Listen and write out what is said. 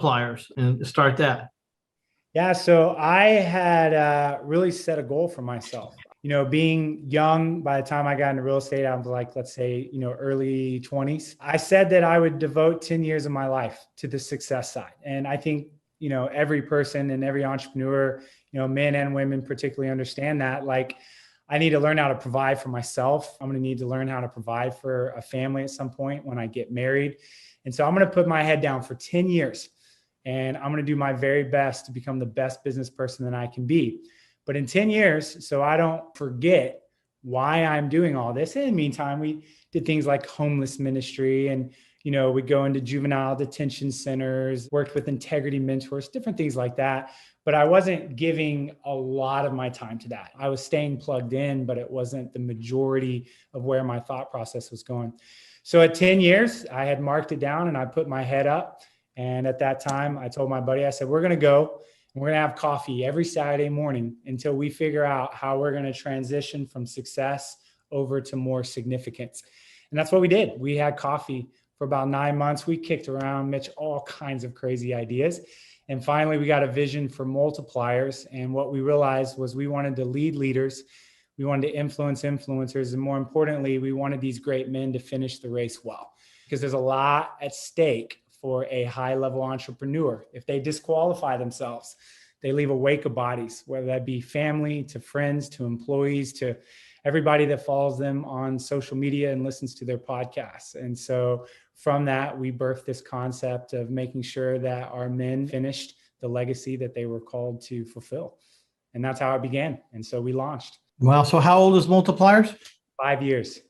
Multipliers and start that? Yeah, so I had really set a goal for myself. Being young, by the time I got into real estate, I was like, let's say, early 20s. I said that I would devote 10 years of my life to the success side. And I think, every person and every entrepreneur, men and women particularly understand that. Like, I need to learn how to provide for myself. I'm going to need to learn how to provide for a family at some point when I get married. And so I'm going to put my head down for 10 years. And I'm going to do my very best to become the best business person that I can be. But in 10 years, so I don't forget why I'm doing all this. In the meantime, we did things like homeless ministry and, we go into juvenile detention centers, worked with integrity mentors, different things like that. But I wasn't giving a lot of my time to that. I was staying plugged in, but it wasn't the majority of where my thought process was going. So at 10 years, I had marked it down and I put my head up. And at that time, I told my buddy, I said, we're going to go and we're going to have coffee every Saturday morning until we figure out how we're going to transition from success over to more significance. And that's what we did. We had coffee for about 9 months. We kicked around, Mitch, all kinds of crazy ideas. And finally, we got a vision for Multipliers. And what we realized was we wanted to lead leaders. We wanted to influence influencers. And more importantly, we wanted these great men to finish the race well, because there's a lot at stake for a high-level entrepreneur. If they disqualify themselves, they leave a wake of bodies, whether that be family, to friends, to employees, to everybody that follows them on social media and listens to their podcasts. And so from that, we birthed this concept of making sure that our men finished the legacy that they were called to fulfill. And that's how it began. And so we launched. Wow. So how old is Multipliers? 5 years.